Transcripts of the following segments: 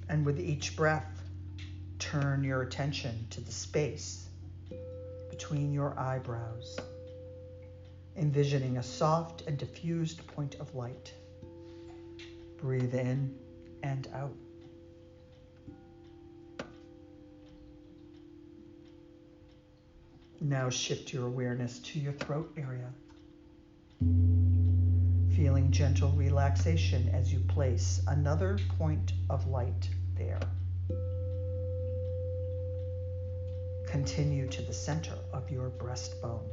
And with each breath, turn your attention to the space between your eyebrows, envisioning a soft and diffused point of light. Breathe in and out. Now shift your awareness to your throat area, feeling gentle relaxation as you place another point of light there. Continue to the center of your breastbone,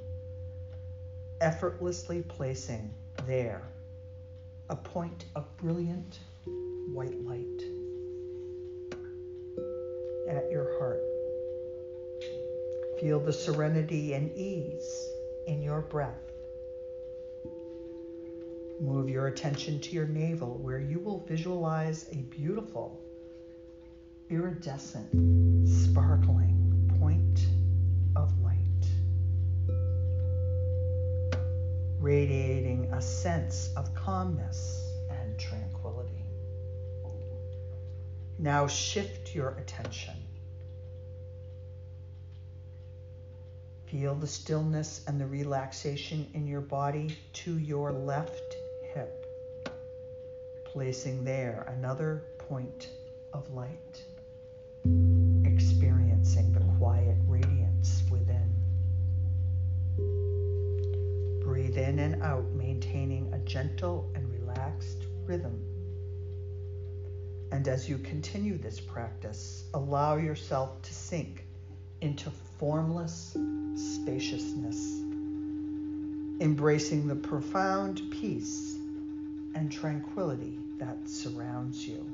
effortlessly placing there a point of brilliant white light at your heart. Feel the serenity and ease in your breath. Move your attention to your navel, where you will visualize a beautiful, iridescent, sparkling point of light, radiating a sense of calmness and tranquility. Now shift your attention. Feel the stillness and the relaxation in your body to your left hip, placing there another point of light, experiencing the quiet radiance within. Breathe in and out, maintaining a gentle and relaxed rhythm. And as you continue this practice, allow yourself to sink into formless spaciousness, embracing the profound peace and tranquility that surrounds you.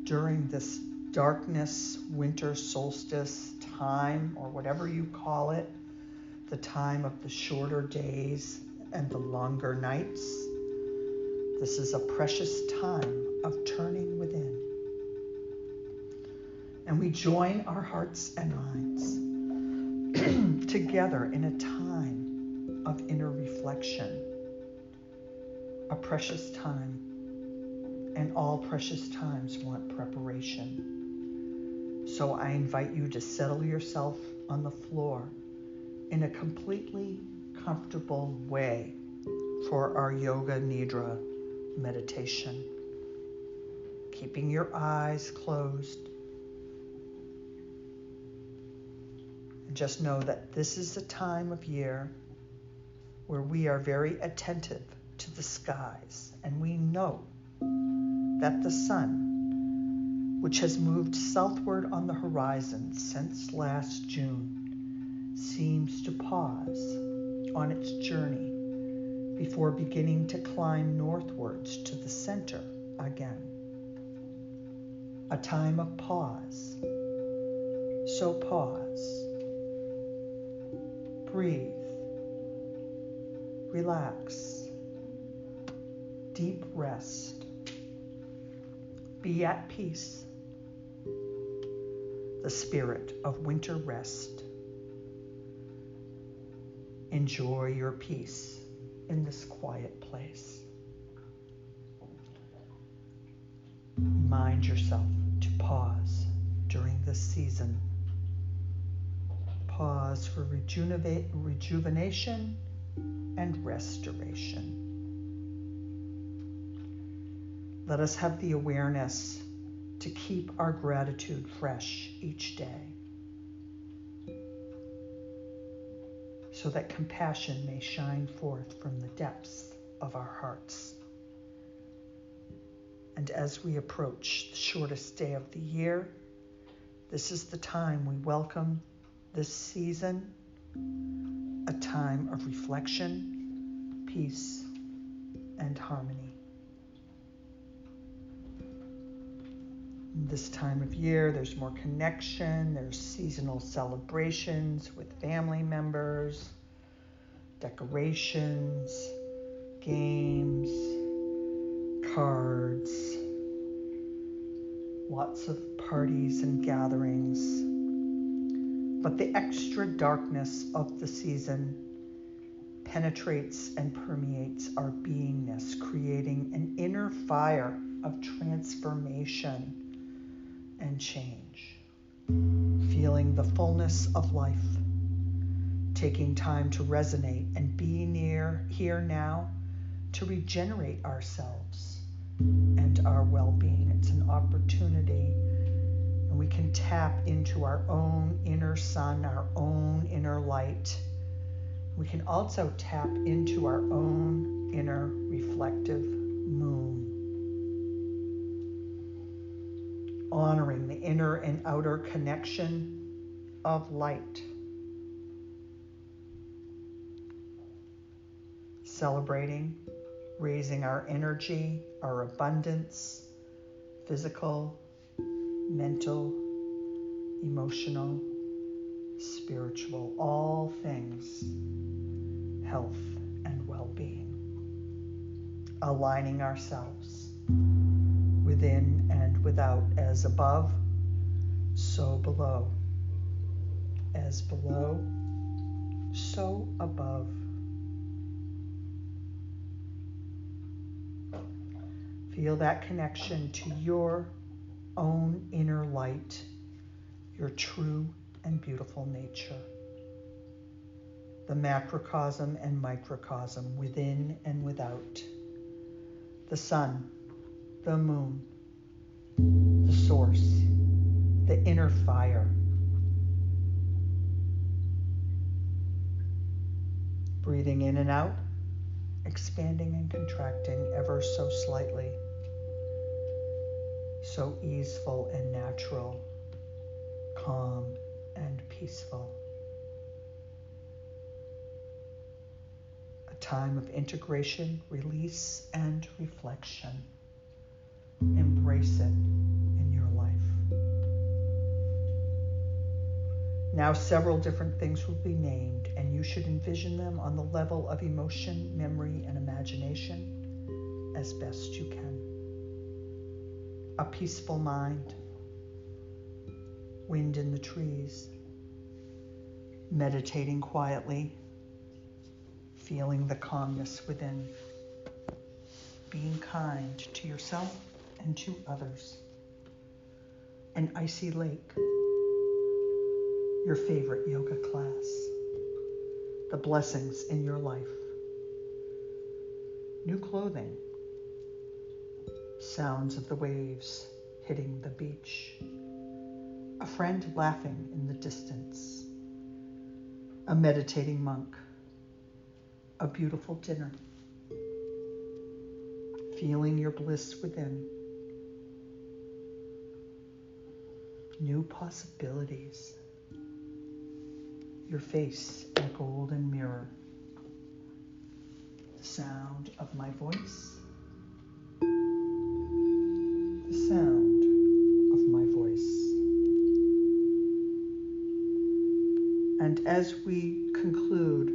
During this darkness, winter solstice time, or whatever you call it, the time of the shorter days and the longer nights, this is a precious time of turning within. And we join our hearts and minds together in a time of inner reflection, a precious time, and all precious times want preparation. So I invite you to settle yourself on the floor in a completely comfortable way for our Yoga Nidra meditation, keeping your eyes closed. Just know that this is a time of year where we are very attentive to the skies, and we know that the sun, which has moved southward on the horizon since last June, seems to pause on its journey before beginning to climb northwards to the center again. A time of pause. So pause. Breathe, relax, deep rest, be at peace, the spirit of winter rest. Enjoy your peace in this quiet place. Remind yourself to pause during this season. Pause for rejuvenation and restoration. Let us have the awareness to keep our gratitude fresh each day, so that compassion may shine forth from the depths of our hearts. And as we approach the shortest day of the year, this is the time we welcome this season, a time of reflection, peace, and harmony. In this time of year, there's more connection, there's seasonal celebrations with family members, decorations, games, cards, lots of parties and gatherings. But the extra darkness of the season penetrates and permeates our beingness, creating an inner fire of transformation and change. Feeling the fullness of life, taking time to resonate and be near here now to regenerate ourselves and our well-being. It's an opportunity, and we can tap into our own inner sun, our own inner light. We can also tap into our own inner reflective moon, honoring the inner and outer connection of light, celebrating, raising our energy, our abundance, physical, mental, emotional, spiritual, all things, health and well-being, aligning ourselves within and without, as above, so below, as below, so above. Feel that connection to your own inner light, your true and beautiful nature, the macrocosm and microcosm, within and without, the sun, the moon, the source, the inner fire. Breathing in and out, expanding and contracting ever so slightly, so easeful and natural, calm and peaceful. A time of integration, release, and reflection. Embrace it in your life. Now several different things will be named, and you should envision them on the level of emotion, memory, and imagination as best you can. A peaceful mind, wind in the trees, meditating quietly, feeling the calmness within, being kind to yourself and to others. An icy lake, your favorite yoga class, the blessings in your life, new clothing, sounds of the waves hitting the beach, a friend laughing in the distance, a meditating monk, a beautiful dinner, feeling your bliss within, new possibilities, your face in a golden mirror, the sound of my voice, the sound of my voice. And as we conclude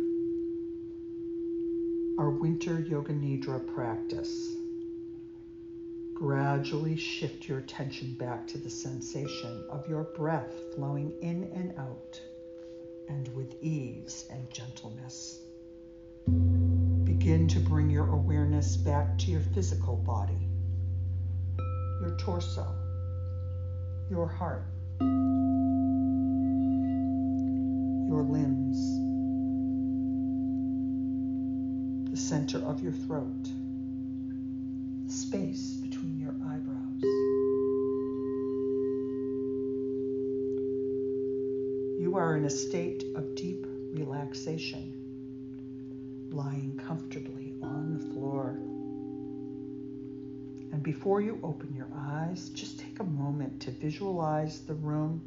our winter Yoga Nidra practice, gradually shift your attention back to the sensation of your breath flowing in and out, and with ease and gentleness. Begin to bring your awareness back to your physical body, your torso, your heart, your limbs, the center of your throat, the space between your eyebrows. You are in a state of deep relaxation, lying comfortably on the floor. And before you open your eyes, just take a moment to visualize the room,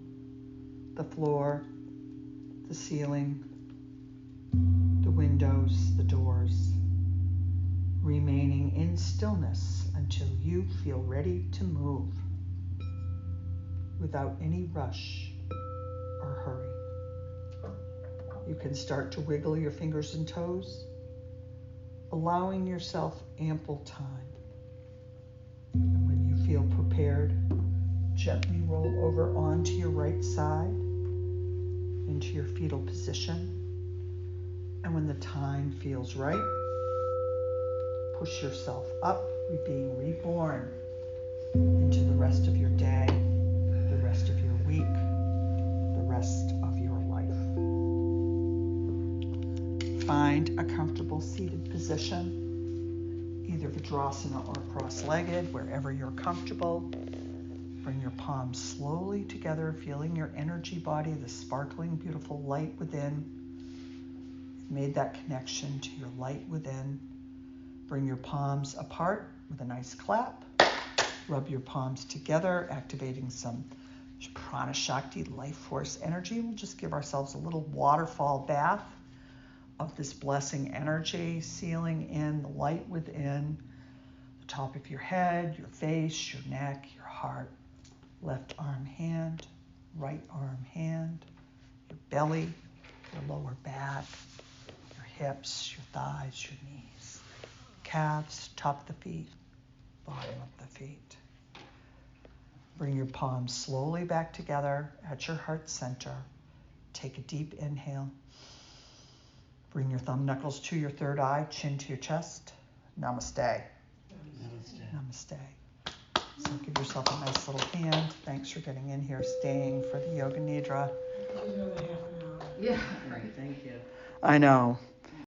the floor, the ceiling, the windows, the doors, remaining in stillness until you feel ready to move without any rush or hurry. You can start to wiggle your fingers and toes, allowing yourself ample time. And when you feel prepared, gently roll over onto your right side into your fetal position And when the time feels right, push yourself up, being reborn into the rest of your day, the rest of your week, the rest of your life. Find a comfortable seated position, either Vajrasana or cross-legged, wherever you're comfortable. Bring your palms slowly together, feeling your energy body, the sparkling, beautiful light within. You've made that connection to your light within. Bring your palms apart with a nice clap. Rub your palms together, activating some prana shakti, life force energy. We'll just give ourselves a little waterfall bath of this blessing energy, sealing in the light within the top of your head, your face, your neck, your heart. Left arm, hand, right arm, hand, your belly, your lower back, your hips, your thighs, your knees, calves, top of the feet, bottom of the feet. Bring your palms slowly back together at your heart center. Take a deep inhale. Bring your thumb knuckles to your third eye, chin to your chest. Namaste. Namaste. Namaste. So give yourself a nice little hand. Thanks for getting in here, staying for the Yoga Nidra. Yeah, right. Thank you. I know.